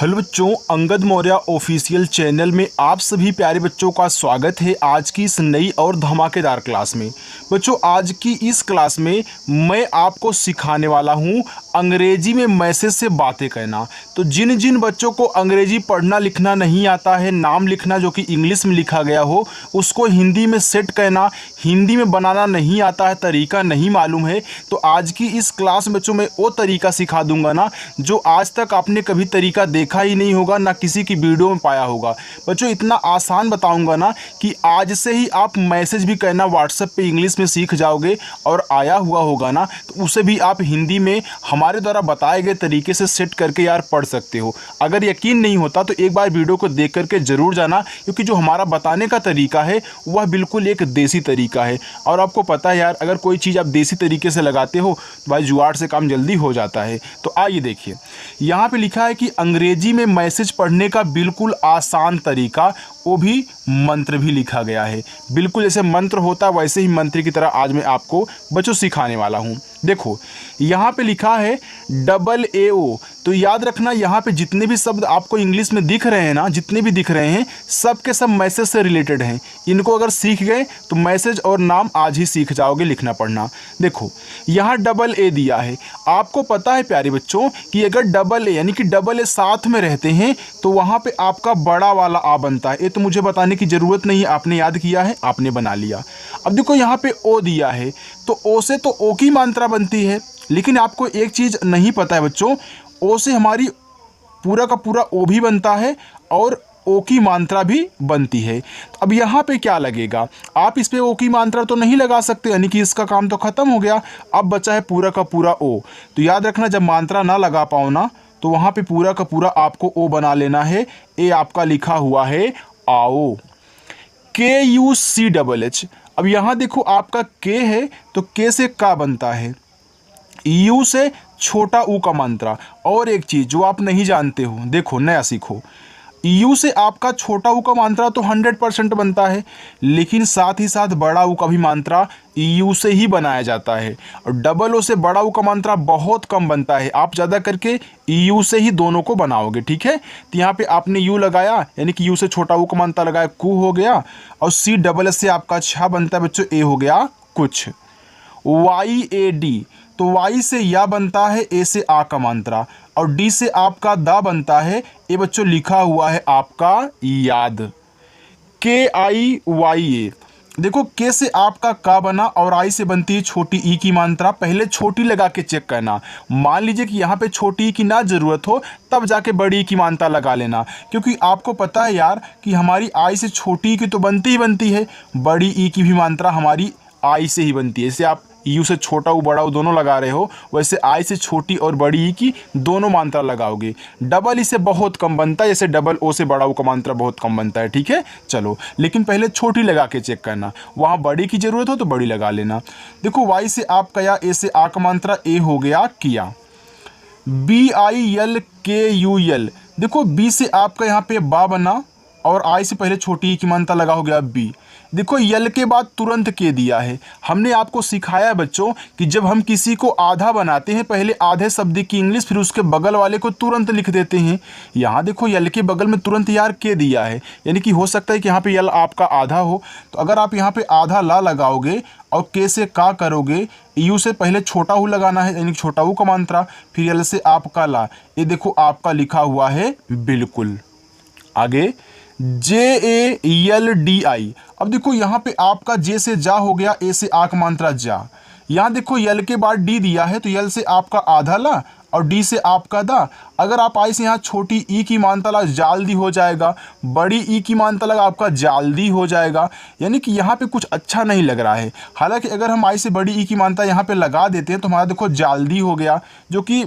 Hello बच्चों, Angad Maurya official channel में आप सभी प्यारे बच्चों का स्वागत है आज की इस नई और धमाकेदार क्लास में। बच्चों, आज की इस क्लास में मैं आपको सिखाने वाला हूं अंग्रेजी में मैसेज से बातें कहना। तो जिन जिन बच्चों को अंग्रेजी पढ़ना लिखना नहीं आता है, नाम लिखना जो कि इंग्लिश में लिखा गया हो उसको हिंदी में सेट कहना, हिंदी में बनाना नहीं आता है, तरीका नहीं मालूम है, तो आज की इस क्लास में बच्चों मैं वो तरीका सिखा दूंगा ना जो आज तक आपने कभी तरीका देखा ही नहीं होगा, ना किसी की वीडियो में पाया होगा। बच्चों इतना आसान बताऊंगा ना कि आज से ही आप मैसेज भी करना व्हाट्सएप पे इंग्लिश में सीख जाओगे और आया हुआ होगा ना तो उसे भी आप हिंदी में हमारे द्वारा बताए गए तरीके से सेट करके यार पढ़ सकते हो। अगर यकीन नहीं होता तो एक बार वीडियो को देख करके ज़रूर जाना, क्योंकि जो हमारा बताने का तरीका है वह बिल्कुल एक देसी तरीका है। और आपको पता है यार, अगर कोई चीज़ आप देसी तरीके से लगाते हो तो भाई जुगाड़ से काम जल्दी हो जाता है। तो आइए देखिए, यहाँ पे लिखा है कि अंग्रेजी में मैसेज पढ़ने का बिल्कुल आसान तरीका, वो भी मंत्र भी लिखा गया है। बिल्कुल जैसे मंत्र होता है वैसे ही मंत्र की तरह आज मैं आपको बच्चों सिखाने वाला हूँ। देखो यहाँ पे लिखा है AAO, तो याद रखना यहाँ पे जितने भी शब्द आपको इंग्लिश में दिख रहे हैं ना, जितने भी दिख रहे हैं सब के सब मैसेज से रिलेटेड हैं। इनको अगर सीख गए तो मैसेज और नाम आज ही सीख जाओगे लिखना पढ़ना। देखो यहाँ AA दिया है। आपको पता है प्यारे बच्चों कि अगर AA यानी कि AA साथ में रहते हैं तो वहाँ पे आपका बड़ा वाला आ बनता है। ये तो मुझे बताने की ज़रूरत नहीं है, आपने याद किया है, आपने बना लिया। अब देखो यहाँ पे O दिया है, तो O से तो O की मात्रा बनती है, लेकिन आपको एक चीज़ नहीं पता है बच्चों, O से हमारी पूरा का पूरा O भी बनता है और O की मात्रा भी बनती है। अब यहाँ पे क्या लगेगा, आप इस पे O की मात्रा तो नहीं लगा सकते, यानी कि इसका काम तो ख़त्म हो गया। अब बचा है पूरा का पूरा O। तो याद रखना जब मात्रा ना लगा पाओ ना तो वहाँ पे पूरा का पूरा आपको O बना लेना है। ए आपका लिखा हुआ है आओ, KUCHH। अब यहाँ देखो आपका K है तो K से का बनता है, U से छोटा U का मात्रा। और एक चीज़ जो आप नहीं जानते हो, देखो नया सीखो, U से आपका छोटा U का मात्रा तो 100% बनता है, लेकिन साथ ही साथ बड़ा U का भी मात्रा U से ही बनाया जाता है। और O से बड़ा U का मात्रा बहुत कम बनता है, आप ज़्यादा करके U से ही दोनों को बनाओगे, ठीक है। तो यहाँ पे आपने U लगाया, यानी कि U से छोटा U का मात्रा लगाया, कु हो गया। और CSS से आपका छा बनता है बच्चों, A हो गया कुछ। YAD, तो Y से या बनता है, A से आ का मात्रा, और D से आपका दा बनता है। ये बच्चों लिखा हुआ है आपका याद, KIYA। देखो K से आपका का बना और I से बनती है छोटी ई की मात्रा। पहले छोटी लगा के चेक करना, मान लीजिए कि यहाँ पे छोटी ई की ना ज़रूरत हो तब जाके बड़ी ई की मात्रा लगा लेना, क्योंकि आपको पता है यार कि हमारी I से छोटी ई की तो बनती ही बनती है, बड़ी ई की भी मात्रा हमारी I से ही बनती है। जैसे आप U से छोटा U बड़ा U दोनों लगा रहे हो, वैसे I से छोटी और बड़ी ई की दोनों मात्रा लगाओगे। ई से बहुत कम बनता है, जैसे O से बड़ा U का मात्रा बहुत कम बनता है, ठीक है। चलो, लेकिन पहले छोटी लगा के चेक करना, वहाँ बड़ी की ज़रूरत हो तो बड़ी लगा लेना। देखो Y से आप कया, A से आ का मात्रा, A हो गया किया। BILKUL, देखो B से आपका यहाँ पे बा बना और I से पहले छोटी ई की मात्रा लगा हो गया B। देखो यल के बाद तुरंत के दिया है। हमने आपको सिखाया है बच्चों कि जब हम किसी को आधा बनाते हैं पहले आधे शब्द की इंग्लिश, फिर उसके बगल वाले को तुरंत लिख देते हैं। यहाँ देखो यल के बगल में तुरंत यार के दिया है, यानी कि हो सकता है कि यहाँ पे यल आपका आधा हो। तो अगर आप यहाँ पे आधा ला लगाओगे और के से का करोगे, यू से पहले छोटा हु लगाना है, यानी छोटा हु का मात्रा, फिर यल से आपका ला। ये देखो आपका लिखा हुआ है बिल्कुल। आगे JALDI। अब देखो यहाँ पे आपका जे से जा हो गया, ए से आ का मात्रा जा। यहाँ देखो यल के बाद डी दिया है, तो यल से आपका आधा ला और डी से आपका दा। अगर आप आई से यहाँ छोटी ई की मात्रा लगा जाल्दी हो जाएगा, बड़ी ई की मात्रा लगा आपका जाल्दी हो जाएगा, यानी कि यहाँ पे कुछ अच्छा नहीं लग रहा है। हालांकि अगर हम आई से बड़ी ई की मात्रा यहाँ पे लगा देते हैं तो हमारा देखो जाल्दी हो गया, जो कि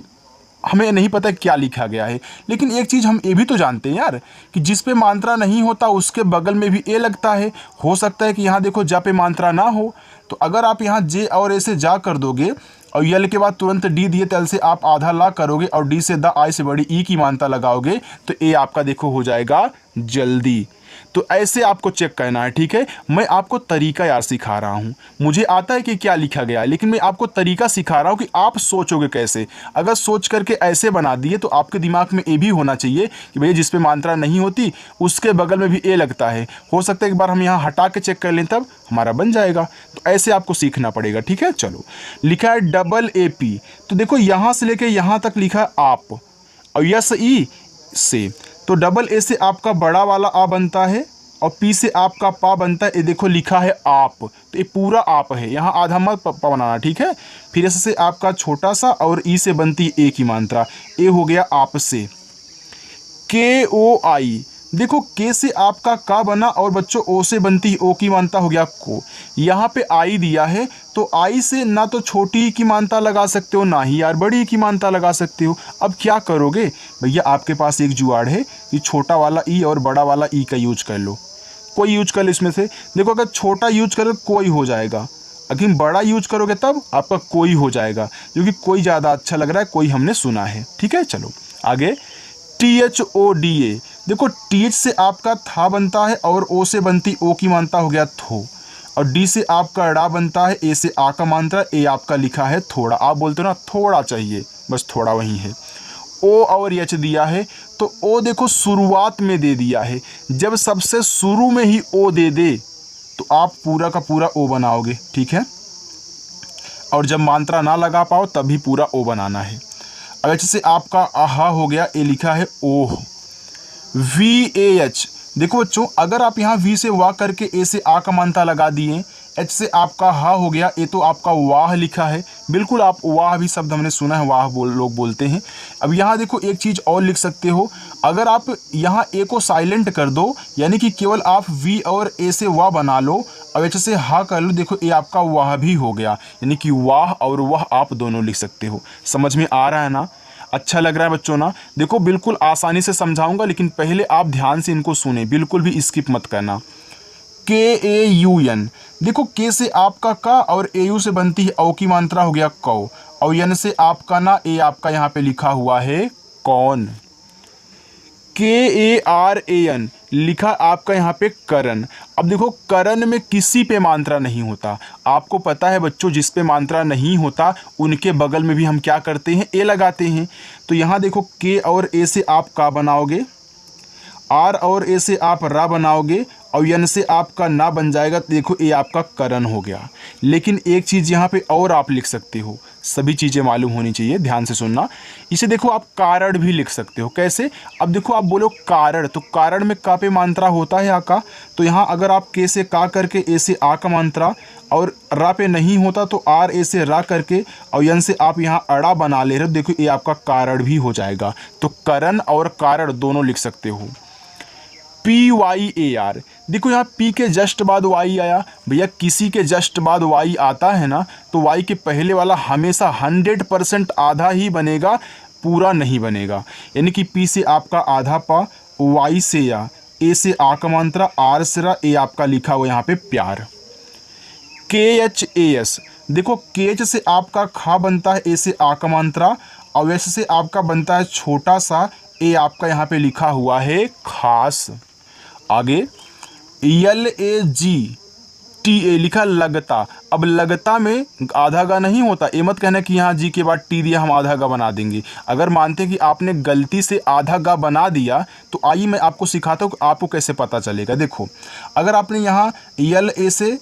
हमें नहीं पता क्या लिखा गया है। लेकिन एक चीज़ हम ये भी तो जानते हैं यार कि जिस पे मात्रा नहीं होता उसके बगल में भी ए लगता है। हो सकता है कि यहाँ देखो जा पे मात्रा ना हो, तो अगर आप यहाँ जे और ए से जा कर दोगे और यल के बाद तुरंत डी दिए तल से आप आधा ला करोगे और डी से द आई से बड़ी ई की मात्रा लगाओगे तो ए आपका देखो हो जाएगा जल्दी। तो ऐसे आपको चेक करना है, ठीक है। मैं आपको तरीका यार सिखा रहा हूँ, मुझे आता है कि क्या लिखा गया है, लेकिन मैं आपको तरीका सिखा रहा हूँ कि आप सोचोगे कैसे। अगर सोच करके ऐसे बना दिए तो आपके दिमाग में ये भी होना चाहिए कि भैया जिस पे मात्रा नहीं होती उसके बगल में भी ए लगता है। हो सकता है एक बार हम यहाँ हटा के चेक कर लें, तब हमारा बन जाएगा। तो ऐसे आपको सीखना पड़ेगा, ठीक है। चलो, लिखा है डबल ए पी, तो देखो यहाँ से लेके यहाँ तक लिखा है आप, और यस ई से, तो डबल ए से आपका बड़ा वाला आ बनता है और पी से आपका पा बनता है। ये देखो लिखा है आप, तो ये पूरा आप है, यहाँ आधा मत पा बनाना, ठीक है। फिर एस से आपका छोटा सा और ई से बनती ए की मात्रा, ए हो गया आप से। के ओ आई, देखो के से आपका का बना और बच्चों ओ से बनती ओ की मात्रा हो गया को। यहाँ पे आई दिया है तो आई से ना तो छोटी की मात्रा लगा सकते हो ना ही यार बड़ी की मात्रा लगा सकते हो। अब क्या करोगे भैया, आपके पास एक जुगाड़ है कि छोटा वाला ई और बड़ा वाला ई का यूज कर लो। कोई यूज कर लो इसमें से। देखो अगर छोटा यूज करो कोई हो जाएगा, अगर बड़ा यूज करोगे तब आपका कोई हो जाएगा, क्योंकि कोई ज़्यादा अच्छा लग रहा है, कोई हमने सुना है, ठीक है। चलो आगे, T H O D A, देखो टी एच से आपका था बनता है और ओ से बनती ओ की मात्रा हो गया थो, और डी से आपका ड़ा बनता है, ए से आ का मात्रा, ए आपका लिखा है थोड़ा। आप बोलते हो ना थोड़ा चाहिए, बस थोड़ा वही है। ओ और एच दिया है तो ओ देखो शुरुआत में दे दिया है, जब सबसे शुरू में ही ओ दे दे तो आप पूरा का पूरा ओ बनाओगे, ठीक है। और जब मात्रा ना लगा पाओ तभी पूरा ओ बनाना है। अब एच से आपका आहा हो गया, ए लिखा है ओह। वी ए एच, देखो बच्चों अगर आप यहाँ वी से वाह करके ए से आ का मात्रा लगा दिए, एच से आपका हा हो गया, ए तो आपका वाह लिखा है, बिल्कुल आप वाह भी शब्द हमने सुना है, वाह लोग बोलते हैं। अब यहाँ देखो एक चीज़ और लिख सकते हो, अगर आप यहाँ ए को साइलेंट कर दो, यानी कि केवल आप वी और ए से वाह बना लो और एच से हा कर लो, देखो ए आपका वाह भी हो गया, यानी कि वाह और वाह आप दोनों लिख सकते हो। समझ में आ रहा है ना, अच्छा लग रहा है बच्चों ना। देखो बिल्कुल आसानी से समझाऊंगा, लेकिन पहले आप ध्यान से इनको सुने, बिल्कुल भी स्किप मत करना। के ए यू एन, देखो के से आपका का और ए यू से बनती है औ की मात्रा हो गया कौ, और एन से आपका ना, ए आपका यहाँ पे लिखा हुआ है कौन। के ए आर ए एन, लिखा आपका यहाँ पे करण। अब देखो करण में किसी पे मात्रा नहीं होता, आपको पता है बच्चों, जिस पे मात्रा नहीं होता उनके बगल में भी हम क्या करते हैं, ए लगाते हैं। तो यहाँ देखो के और ए से आप का बनाओगे, आर और ए से आप रा बनाओगे, और एन से आपका ना बन जाएगा, तो देखो ए आपका करण हो गया। लेकिन एक चीज़ यहाँ पे और आप लिख सकते हो, सभी चीज़ें मालूम होनी चाहिए, ध्यान से सुनना। इसे देखो आप कारण भी लिख सकते हो। कैसे? अब देखो आप बोलो कारण, तो कारण में का पे मात्रा होता है आ का, तो यहाँ अगर आप के से का करके ए से आ का मात्रा और रा पे नहीं होता तो आर ए से रा करके और एन से आप यहाँ अड़ा बना ले रहे हो, देखो ये आपका कारण भी हो जाएगा। तो करण और कारण दोनों लिख सकते हो। पी वाई ए आर, देखो यहाँ पी के जस्ट बाद वाई आया, भैया किसी के जस्ट बाद वाई आता है ना, तो वाई के पहले वाला हमेशा 100% आधा ही बनेगा, पूरा नहीं बनेगा। यानी कि पी से आपका आधा पा, वाई से या, ए से आ का मात्रा, आर से रा, ए आपका लिखा हुआ यहाँ पे प्यार। के एच ए एस, देखो के एच से आपका खा बनता है, ए से आ का मात्रा, और एस से आपका बनता है छोटा सा, ए आपका यहाँ पे लिखा हुआ है खास। आगे यल ए जी टी ए लिखा लगता। अब लगता में आधा गा नहीं होता, ये मत कहना कि यहाँ जी के बाद टी दिया हम आधा गा बना देंगे। अगर मानते हैं कि आपने गलती से आधा गा बना दिया तो आइए मैं आपको सिखाता हूँ कि आपको कैसे पता चलेगा। देखो अगर आपने यहाँ यल ए से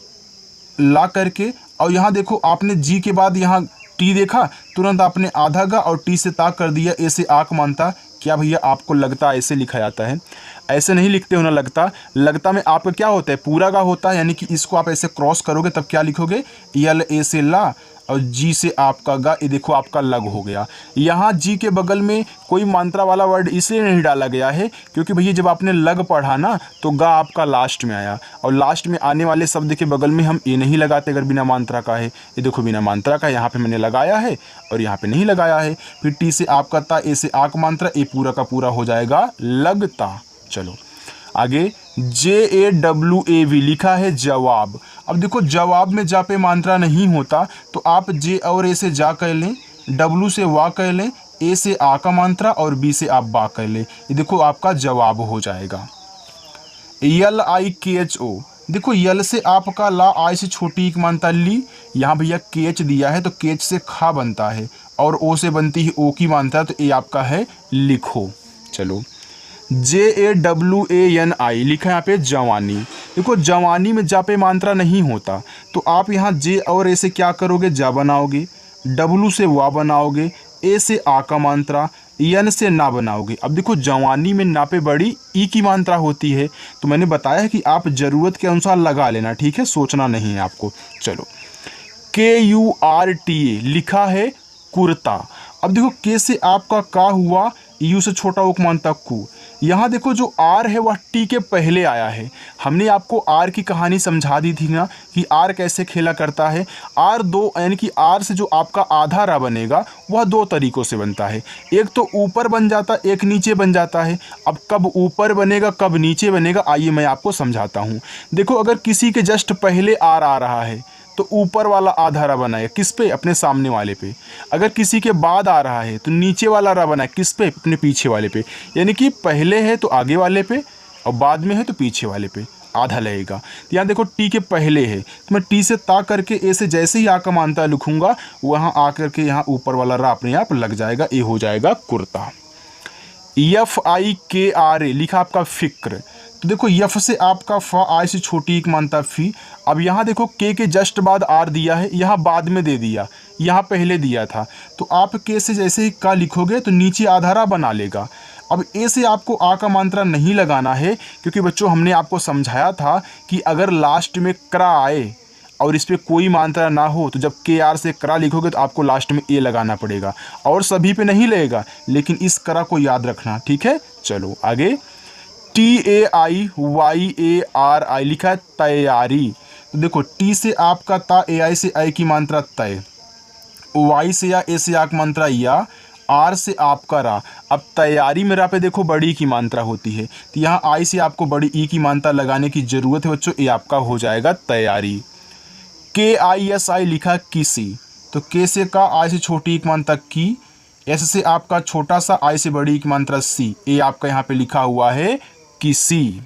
ला करके और यहाँ देखो आपने जी के बाद यहाँ टी देखा, तुरंत आपने आधा गा और टी से ताक कर दिया, ए से आक मानता। क्या भैया आपको लगता ऐसे लिखा जाता है? ऐसे नहीं लिखते हो ना। लगता में आपका क्या होता है, पूरा गा होता है, यानी कि इसको आप ऐसे क्रॉस करोगे तब क्या लिखोगे, यल ए से ला और जी से आपका गा, ये देखो आपका लग हो गया। यहाँ जी के बगल में कोई मात्रा वाला वर्ड इसलिए नहीं डाला गया है क्योंकि भैया जब आपने लग पढ़ा ना तो गा आपका लास्ट में आया, और लास्ट में आने वाले शब्द के बगल में हम ए नहीं लगाते अगर बिना मात्रा का है। ये देखो बिना मात्रा का यहाँ पे मैंने लगाया है और यहाँ पे नहीं लगाया है। फिर टी से आपका ता, ए से आक मात्रा, ए पूरा का पूरा हो जाएगा लगता। चलो आगे JAWAV लिखा है जवाब। अब देखो जवाब में जा पे मात्रा नहीं होता तो आप जे और ए से जा कह लें, डब्लू से वाह कह लें, ए से आ का मात्रा और बी से आप बा कह लें, ये देखो आपका जवाब हो जाएगा। LIKHO, देखो यल से आपका ला, आई से छोटी एक मानता ली, यहाँ भैया KH दिया है तो KH से खा बनता है और ओ से बनती है ओ की मानता है, तो ए आपका है लिखो। चलो JAWANI लिखा है यहाँ पे जवानी। देखो जवानी में जा पे मात्रा नहीं होता, तो आप यहाँ जे और ए से क्या करोगे, जा बनाओगे, W से वा बनाओगे, ए से आ का मात्रा, एन से ना बनाओगे। अब देखो जवानी में ना पे बड़ी ई की मात्रा होती है, तो मैंने बताया है कि आप ज़रूरत के अनुसार लगा लेना, ठीक है, सोचना नहीं है आपको। चलो KURTA लिखा है कुर्ता। अब देखो के से आपका का हुआ, यू से छोटा उपमानता कु। यहाँ देखो जो आर है वह टी के पहले आया है। हमने आपको आर की कहानी समझा दी थी ना कि आर कैसे खेला करता है। आर दो, यानी कि आर से जो आपका आधा रा बनेगा वह दो तरीक़ों से बनता है, एक तो ऊपर बन जाता, एक नीचे बन जाता है। अब कब ऊपर बनेगा कब नीचे बनेगा, आइए मैं आपको समझाता हूँ। देखो अगर किसी के जस्ट पहले आर आ रहा है तो ऊपर वाला आधा रा बनाए किस पे, अपने सामने वाले पे। अगर किसी के बाद आ रहा है तो नीचे वाला रा बनाए किस पे, अपने पीछे वाले पे। यानी कि पहले है तो आगे वाले पे और बाद में है तो पीछे वाले पे आधा लगेगा। तो यहाँ देखो टी के पहले है तो मैं टी से ता करके ए से जैसे ही आ का मानता लिखूंगा, वहाँ आ करके यहाँ ऊपर वाला रा अपने आप लग जाएगा, ए हो जाएगा कुर्ता। FIKRA लिखा आपका फिक्र। तो देखो यफ से आपका फ, आई से छोटी एक मानता फी। अब यहाँ देखो के जस्ट बाद आर दिया है, यहाँ बाद में दे दिया, यहाँ पहले दिया था, तो आप के से जैसे ही का लिखोगे तो नीचे आधारा बना लेगा। अब ए से आपको आ का मात्रा नहीं लगाना है, क्योंकि बच्चों हमने आपको समझाया था कि अगर लास्ट में क्रा आए और इस पर कोई मात्रा ना हो तो जब KR से करा लिखोगे तो आपको लास्ट में ए लगाना पड़ेगा, और सभी पे नहीं लगेगा, लेकिन इस करा को याद रखना, ठीक है। चलो आगे TAIYARI लिखा है तैयारी। तो देखो टी से आपका ता, AI से आई की मात्रा तय, वाई से या ए से आ की मात्रा या, आर से आपका रा। अब तैयारी में रा पे देखो बड़ी की मात्रा होती है, तो यहाँ आई से आपको बड़ी ई की मात्रा लगाने की ज़रूरत है बच्चों, ये आपका हो जाएगा तैयारी। KISI लिखा किसी। तो के से का, आई से छोटी एक मात्रा की, एस से आपका छोटा सा, आई से बड़ी एक मात्रा सी, ए आपका यहाँ पे लिखा हुआ है किसी।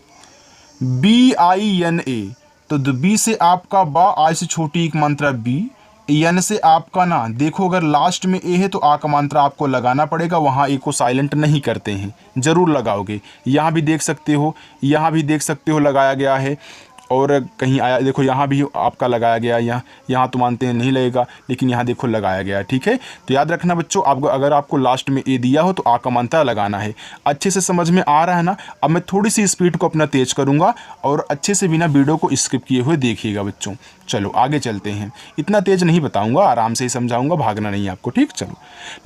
BINA। तो बी से आपका बा, आई से छोटी एक मात्रा बी, एन से आपका ना। देखो अगर लास्ट में ए है तो आ का मात्रा आपको लगाना पड़ेगा, वहाँ ए को साइलेंट नहीं करते हैं, ज़रूर लगाओगे। यहाँ भी देख सकते हो, यहाँ भी देख सकते हो लगाया गया है, और कहीं आया देखो यहाँ भी आपका लगाया गया, यहाँ तो मानते हैं नहीं लगेगा, लेकिन यहाँ देखो लगाया गया, ठीक है। तो याद रखना बच्चों, आपको अगर आपको लास्ट में ए दिया हो तो आ का मात्रा लगाना है। अच्छे से समझ में आ रहा है ना। अब मैं थोड़ी सी स्पीड को अपना तेज करूँगा और अच्छे से बिना वीडियो को स्किप किए हुए देखिएगा बच्चों। चलो आगे चलते हैं, इतना तेज नहीं बताऊँगा, आराम से ही समझाऊँगा, भागना नहीं आपको, ठीक। चलो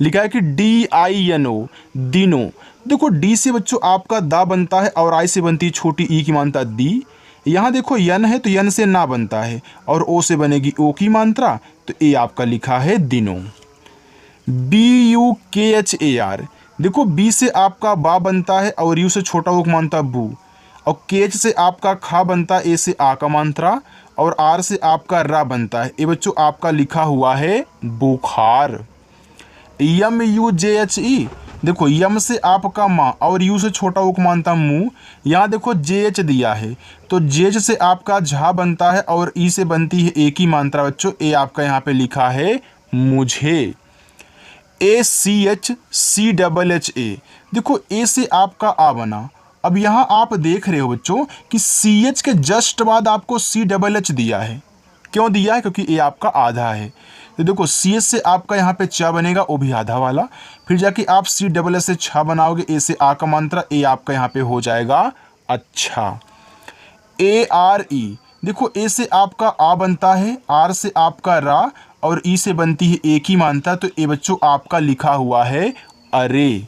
लिखा है कि DINO दिनो। देखो डी से बच्चों आपका दा बनता है और आई से बनती है छोटी ई की मात्रा दी। यहाँ देखो यन है तो यन से ना बनता है, और ओ से बनेगी ओ की मात्रा, तो ए आपका लिखा है दिनों। BUKHAR। देखो बी से आपका बा बनता है और यू से छोटा ओ की मात्रा बू, और केच से आपका खा बनता है, ए से आ का मात्रा, और आर से आपका रा बनता है, ये बच्चों आपका लिखा हुआ है बुखार। MUJHE। देखो यम से आपका माँ और यू से छोटा उक मानता मुँह, यहाँ देखो JH दिया है तो JH से आपका झा बनता है और ई से बनती है ए की मात्रा बच्चों, ए आपका यहाँ पे लिखा है मुझे। ACHCHHA। देखो ए से आपका आ बना। अब यहाँ आप देख रहे हो बच्चों कि CH के जस्ट बाद आपको CHH दिया है। क्यों दिया है? क्योंकि ए आपका आधा है। तो देखो CH से आपका यहाँ पे चा बनेगा, वो भी आधा वाला, फिर जाके आप CHS से छा बनाओगे, ए से आ का मात्रा, ए आपका यहाँ पे हो जाएगा अच्छा। ARE। देखो ए से आपका आ बनता है, आर से आपका रा, और ई से बनती है ए की मात्रा, तो ए बच्चों आपका लिखा हुआ है अरे।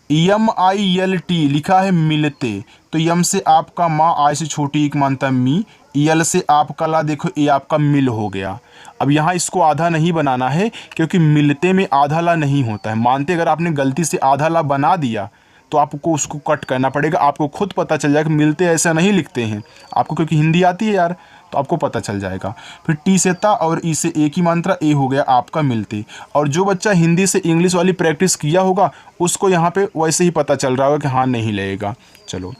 MILT लिखा है मिलते। तो यम से आपका माँ, आई से छोटी एक मात्रा मी, यल से आपका ला, देखो ए आपका मिल हो गया। अब यहाँ इसको आधा नहीं बनाना है क्योंकि मिलते में आधा ला नहीं होता है। मानते अगर आपने गलती से आधा ला बना दिया तो आपको उसको कट करना पड़ेगा, आपको खुद पता चल जाएगा। मिलते ऐसा नहीं लिखते हैं आपको, क्योंकि हिंदी आती है यार, तो आपको पता चल जाएगा। फिर टी से ता और ई से ए की मात्रा, ए हो गया आपका मिलते। और जो बच्चा हिंदी से इंग्लिश वाली प्रैक्टिस किया होगा उसको यहाँ पे वैसे ही पता चल रहा होगा कि हाँ नहीं लगेगा। चलो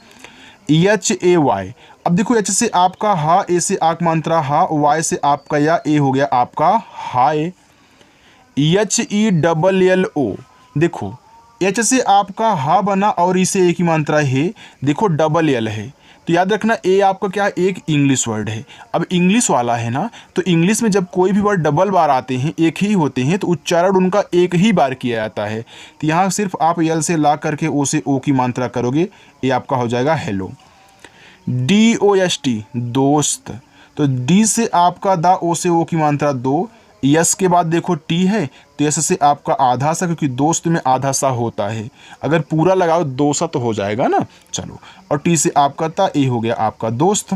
एच ए वाई। अब देखो एच से आपका हा, ए से आक मात्रा हा, वाई से आपका या, ए हो गया आपका hi. H E double L O, देखो एच से आपका हा बना और इसे एक ही मात्रा है, देखो डबल एल है तो याद रखना ए आपका क्या है, एक इंग्लिश वर्ड है। अब इंग्लिश वाला है ना, तो इंग्लिश में जब कोई भी वर्ड डबल बार आते हैं, एक ही होते हैं, तो उच्चारण उनका एक ही बार किया जाता है। तो यहाँ सिर्फ आप एल से ला करके ओ से ओ की मात्रा करोगे, ये आपका हो जाएगा hello. D O S T दोस्त, तो डी से आपका दा, ओ से ओ की मात्रा दो, यस के बाद देखो टी है तो यस से आपका आधा सा, क्योंकि दोस्त में आधा सा होता है, अगर पूरा लगाओ दो सा तो हो जाएगा ना। चलो, और टी से आपका ता, ए हो गया आपका दोस्त।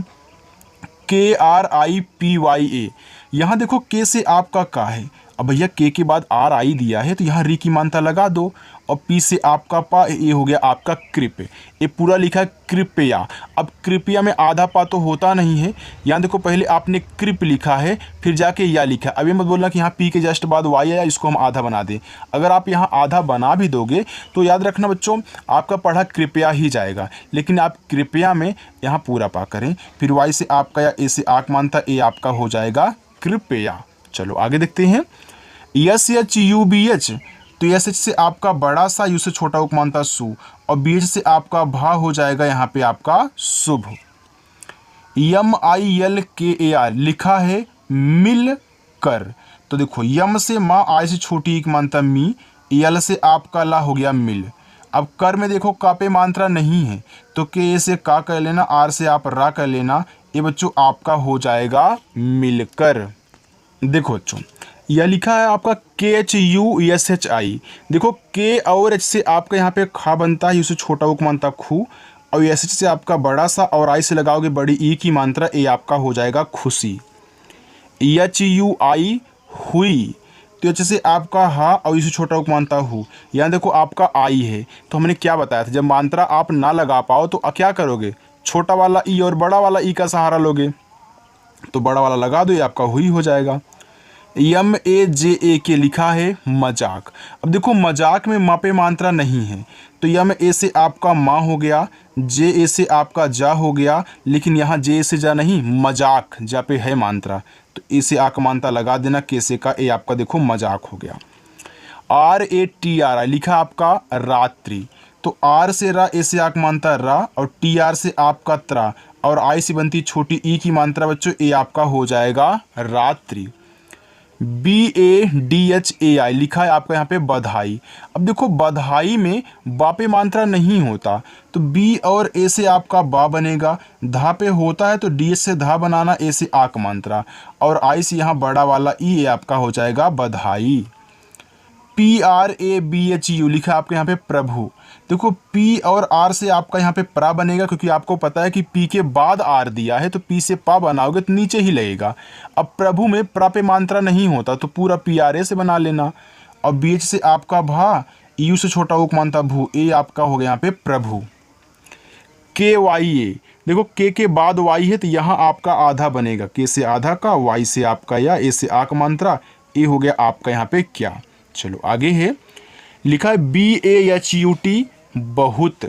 के आर आई पी वाई ए, यहाँ देखो के से आपका का है, अब भैया के के बाद आर आई दिया है तो यहाँ री की मात्रा लगा दो, और पी से आपका पा, ये हो गया आपका कृप, ये पूरा लिखा है कृपया। अब कृपया में आधा पा तो होता नहीं है, यहाँ देखो पहले आपने कृप लिखा है फिर जाके या लिखा। अब ये मत बोलना कि यहाँ पी के जस्ट बाद वाई आया, इसको हम आधा बना दें। अगर आप यहाँ आधा बना भी दोगे तो याद रखना बच्चों, आपका पढ़ा कृपया ही जाएगा, लेकिन आप कृपया में यहाँ पूरा पा करें, फिर वाई से आपका या, ए से आक मानता, ए आपका हो जाएगा कृपया। चलो आगे देखते हैं। S H U B H, तो एस एच से आपका बड़ा सा, यू से छोटा उपमानता सु, और बी एच से आपका भा हो जाएगा यहाँ पे आपका शुभ। यम आई एल के ए आर, लिखा है मिल कर, तो देखो यम से माँ, आई से छोटी एक मानता मी, यल से आपका ला हो गया मिल। अब कर में देखो का पे मात्रा नहीं है तो के से का कर लेना, आर से आप रा कर लेना, ये बच्चों आपका हो जाएगा मिलकर। देखो बच्चों यह लिखा है आपका के H U S H I, देखो के और एच से आपका यहाँ पे खा बनता है, यू से छोटा उक मानता खू, और एस एच से आपका बड़ा सा, और आई से लगाओगे बड़ी ई की मात्रा, ए आपका हो जाएगा खुशी। एच यू आई हुई, तो एच से आपका हा, और यू से छोटा उक मानता हु, यहाँ देखो आपका आई है, तो हमने क्या बताया था, जब मात्रा आप ना लगा पाओ तो क्या करोगे, छोटा वाला ई और बड़ा वाला ई का सहारा लोगे, तो बड़ा वाला लगा दो, ये आपका हुई हो जाएगा। यम ए जे ए के, लिखा है मजाक। अब देखो मजाक में मा पे मात्रा नहीं है तो यम ए से आपका माँ हो गया, जे ए से आपका जा हो गया, लेकिन यहाँ जे ए से जा नहीं, मजाक जा पे है मात्रा, तो ए से आक मात्रा लगा देना, के से का, ए आपका देखो मजाक हो गया। R A T R I, लिखा आपका रात्रि, तो आर से रा, ए से आक मात्रा रा, और टी आर से आपका त्रा, और आई से बनती छोटी ई की मात्रा बच्चों, ए आपका हो जाएगा रात्रि। B A D H A I, लिखा है आपका यहाँ पे बधाई। अब देखो बधाई में बा पे मात्रा नहीं होता तो बी और ए से आपका बा बनेगा, धा पे होता है तो डी एच से धा बनाना, ए से आक मात्रा, और आई से यहाँ बड़ा वाला ई, ए आपका हो जाएगा बधाई। P R A B H U, लिखा है आपके यहाँ पे प्रभु, देखो पी और आर से आपका यहाँ पे प्रा बनेगा, क्योंकि आपको पता है कि पी के बाद आर दिया है तो पी से पा बनाओगे तो नीचे ही लगेगा। अब प्रभु में प्रा पे मात्रा नहीं होता तो पूरा पी आर ए से बना लेना, और बी एच से आपका भा, यू से छोटा उक मानता भू, ए आपका हो गया यहाँ पे प्रभु। के वाई ए, देखो के बाद वाई है तो यहाँ आपका आधा बनेगा, के से आधा का, वाई से आपका या, ए से आक मात्रा, ए हो गया आपका यहाँ पे क्या। चलो आगे है, लिखा है B A H U T बहुत।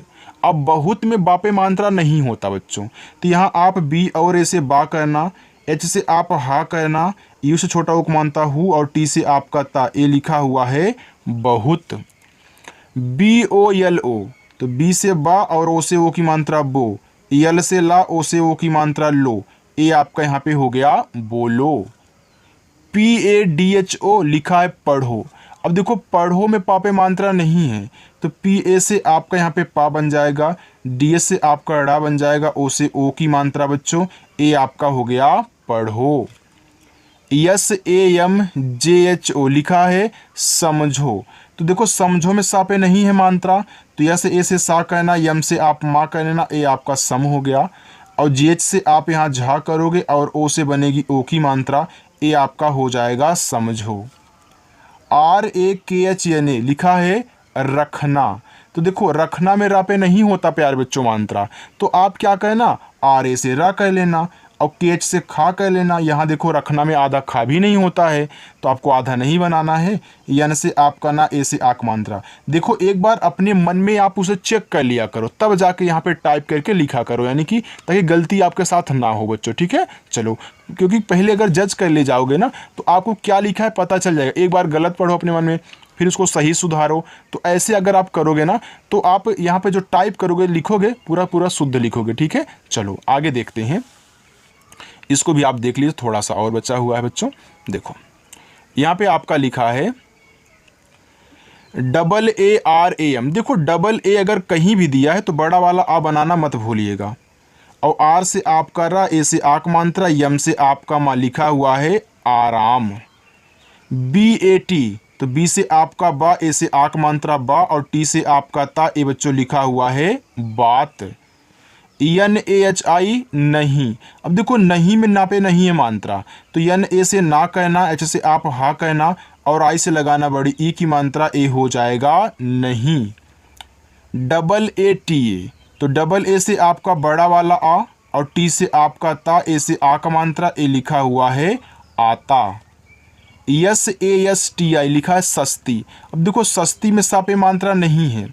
अब बहुत में बा पे मात्रा नहीं होता बच्चों, तो यहाँ आप बी और ए से बा करना, एच से आप हा करना, यू से छोटा उक मानता हूँ, और टी से आपका ता, ए लिखा हुआ है बहुत। बी ओ एल ओ, तो बी से बा और ओ से ओ की मात्रा बो, यल से ला, ओ से ओ की मात्रा लो, ए आपका यहाँ पे हो गया बोलो। P A D H O, लिखा है पढ़ो। अब देखो पढ़ो में पा पे मात्रा नहीं है तो पी ए से आपका यहाँ पे पा बन जाएगा, डी एस से आपका ड़ा बन जाएगा, ओ से ओ की मात्रा बच्चों, ए आपका हो गया पढ़ो। S A M J H O, लिखा है समझो, तो देखो समझो में सा पे नहीं है मात्रा तो यस ए से सा कहना, यम से आप माँ कह लेना, ए आपका सम हो गया, और जी एच से आप यहाँ झा करोगे और ओ से बनेगी ओ की मात्रा, ए आपका हो जाएगा समझो। आर ए के एच एन ए, लिखा है रखना, तो देखो रखना में रा पे नहीं होता प्यारे बच्चों मात्रा, तो आप क्या कहना, आर ए से रा कह लेना, और केच से खा कर लेना। यहाँ देखो रखना में आधा खा भी नहीं होता है, तो आपको आधा नहीं बनाना है। यन से आपका ना, ए से आक मात्रा। देखो एक बार अपने मन में आप उसे चेक कर लिया करो, तब जाके यहाँ पे टाइप करके लिखा करो, यानी कि ताकि गलती आपके साथ ना हो बच्चों, ठीक है। चलो, क्योंकि पहले अगर जज कर ले जाओगे ना तो आपको क्या लिखा है पता चल जाएगा। एक बार गलत पढ़ो अपने मन में, फिर उसको सही सुधारो। तो ऐसे अगर आप करोगे ना तो आप यहाँ पे जो टाइप करोगे, लिखोगे, पूरा पूरा शुद्ध लिखोगे, ठीक है। चलो आगे देखते हैं, इसको भी आप देख लीजिए, थोड़ा सा और बचा हुआ है बच्चों। देखो यहाँ पे आपका लिखा है AARAM। देखो AA अगर कहीं भी दिया है तो बड़ा वाला आ बनाना मत भूलिएगा। और आर से आपका रा, ए से आक मात्रा, यम से आपका मा लिखा हुआ है आराम। BAT, तो बी से आपका बा, ए से आक मात्रा बा, और टी से आपका ता, ए बच्चों लिखा हुआ है बात। NAHI नहीं। अब देखो नहीं में ना पे नहीं है मात्रा, तो NA से ना कहना, H से आप हा कहना, और आई से लगाना बड़ी ई की मात्रा, ए हो जाएगा नहीं। AATA, तो AA से आपका बड़ा वाला आ, और टी से आपका ता, ए से आ का मात्रा, ए लिखा हुआ है आता। SASTI लिखा है सस्ती। अब देखो सस्ती में सा पे मात्रा नहीं है,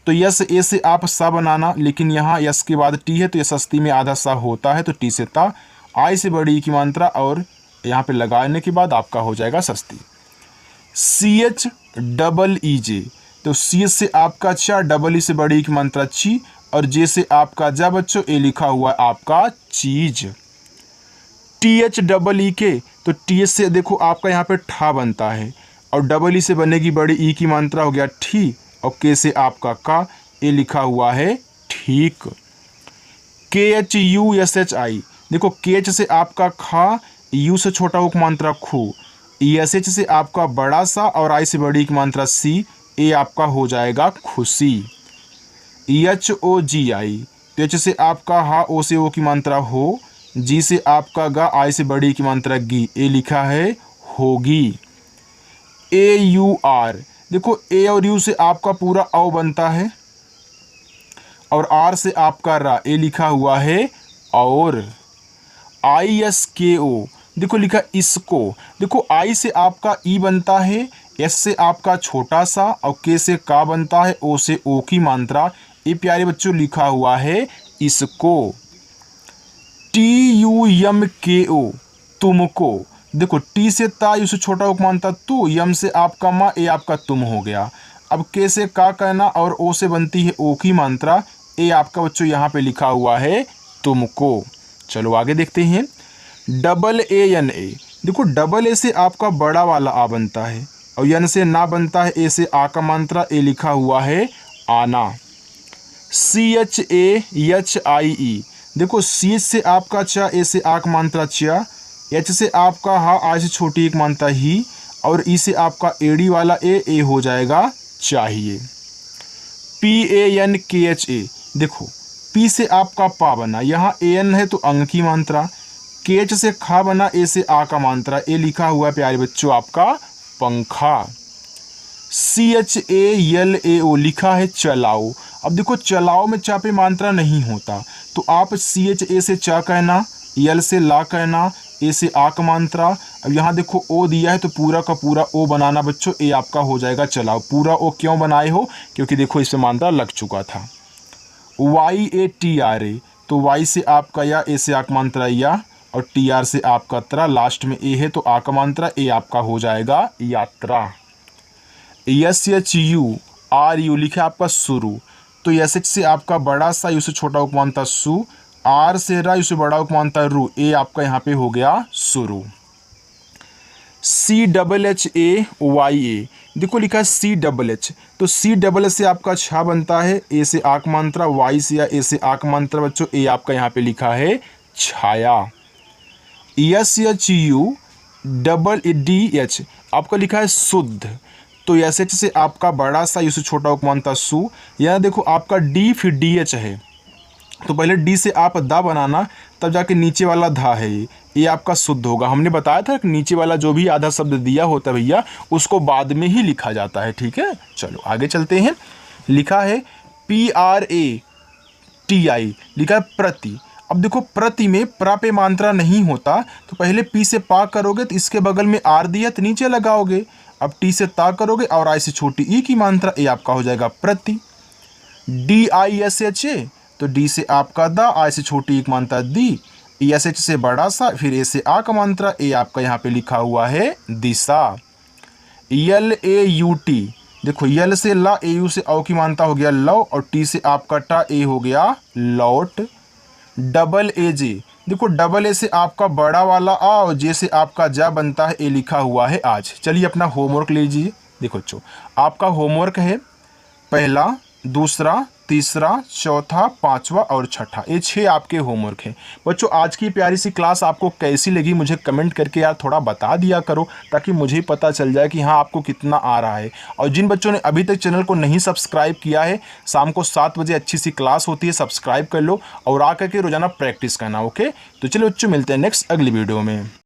तो यस ए से आप सा बनाना, लेकिन यहाँ यस के बाद टी है तो ये सस्ती में आधा सा होता है, तो टी से ता, आई से बड़ी की मात्रा, और यहाँ पे लगाने के बाद आपका हो जाएगा सस्ती। CHEEJ, तो सी से आपका चा, डबल ई से बड़ी की मात्रा ची, और जे से आपका जा बच्चों, ए लिखा हुआ है आपका चीज। THEEK, तो टी से देखो आपका यहाँ पे ठा बनता है, और डबल ई से बनेगी बड़ी ई की मात्रा, हो गया ठी, और के से आपका का, ए लिखा हुआ है ठीक। KHUSHI, देखो केच से आपका खा, यू से छोटा उक मात्रा खू, ESH से आपका बड़ा सा, और आई से बड़ी की मात्रा सी, ए आपका हो जाएगा खुशी। EHOGI, तो एच से आपका हा, ओ से ओ की मात्रा हो, जी से आपका गा, आई से बड़ी की मात्रा गी, ए लिखा है होगी। AUR, देखो ए और यू से आपका पूरा औ बनता है, और आर से आपका रा, ए लिखा हुआ है और। ISKO, देखो लिखा इसको। देखो आई से आपका ई बनता है, एस से आपका छोटा सा, और के से का बनता है, ओ से ओ की मात्रा, ये प्यारे बच्चों लिखा हुआ है इसको। TUMKO, तुमको। देखो टी से ता, यू से छोटा उक मानता तू, यम से आपका मा, ए आपका तुम हो गया। अब के से का कहना, और ओ से बनती है ओ की मात्रा, ए आपका बच्चों यहाँ पे लिखा हुआ है तुमको। चलो आगे देखते हैं। AANA, देखो AA से आपका बड़ा वाला आ बनता है, और यन से ना बनता है, ए से आ का मात्रा, ए लिखा हुआ है आना। CHAHIE, देखो सी से आपका चा, ए से आक मात्रा चा, एच से आपका हा, आई से छोटी एक मात्रा ही, और ई से आपका एडी वाला ए हो जाएगा चाहिए। PANKHA, देखो पी से आपका पा बना, यहाँ AN है तो अंग की मात्रा, KH से खा बना, ए से आ का मात्रा, ए लिखा हुआ है प्यारे बच्चों आपका पंखा। CHALAO, लिखा है चलाओ। अब देखो चलाओ में चा पे मात्रा नहीं होता, तो आप CHA से चा कहना, यल से ला कहना, ए से आ का मात्रा। अब यहाँ देखो ओ दिया है तो पूरा का पूरा ओ बनाना बच्चों, ए आपका हो जाएगा चलाओ। पूरा ओ क्यों बनाए हो, क्योंकि देखो इस पे मात्रा लग चुका था। YATRA, तो वाई से आपका या, ए से आ का मात्रा या, और TR से आपका त्रा, लास्ट में ए है तो आ का मात्रा, ए आपका हो जाएगा यात्रा। SHURU, लिखा आपका शुरू, तो SH से आपका बड़ा सा, यू से छोटा उपमानता सु, आर से रा, यू से बड़ा उपमानता रू, ए आपका यहाँ पे हो गया शुरू। CHHAYA, देखो लिखा है CHH, तो CHH से आपका छा बनता है, ए से आक मात्रा, वाई से या ए से आक मात्रा बच्चों, ए आपका यहाँ पे लिखा है छाया। SHUDDH, आपका लिखा है शुद्ध, तो SH से आपका बड़ा सा, यू से छोटा उपमानता सु, यहाँ देखो आपका D फिर DH है, तो पहले डी से आप दा बनाना, तब जाके नीचे वाला धा है, ये आपका शुद्ध होगा। हमने बताया था कि नीचे वाला जो भी आधा शब्द दिया होता है भैया, उसको बाद में ही लिखा जाता है, ठीक है। चलो आगे चलते हैं। लिखा है PRATI, लिखा है प्रति। अब देखो प्रति में प्रा पे मात्रा नहीं होता तो पहले पी से पा करोगे तो इसके बगल में आर दिया तो नीचे लगाओगे। अब टी से ता करोगे और आई से छोटी ई की मात्रा, ए आपका हो जाएगा प्रति। D I S H A तो डी से आपका दा, आई से छोटी ई की मात्रा दी, ई एस एच से बड़ा सा, फिर ए से आ का मात्रा, ए आपका यहाँ पे लिखा हुआ है दिशा। यल ए यू टी देखो यल से ला, ए यू से औ की मात्रा हो गया लव, और टी से आपका टा, ए हो गया लौट। डबल ए जे देखो डबल ए से आपका बड़ा वाला आ और जे से आपका जा बनता है, ए लिखा हुआ है आज। चलिए अपना होमवर्क लीजिए। देखो बच्चों आपका होमवर्क है पहला, दूसरा, तीसरा, चौथा, पांचवा और छठा, ये 6 आपके होमवर्क हैं। बच्चों आज की प्यारी सी क्लास आपको कैसी लगी मुझे कमेंट करके यार थोड़ा बता दिया करो, ताकि मुझे पता चल जाए कि हाँ आपको कितना आ रहा है। और जिन बच्चों ने अभी तक चैनल को नहीं सब्सक्राइब किया है, शाम को 7 बजे अच्छी सी क्लास होती है, सब्सक्राइब कर लो और आकर के रोजाना प्रैक्टिस करना। ओके, तो चलो बच्चों मिलते हैं नेक्स्ट अगली वीडियो में।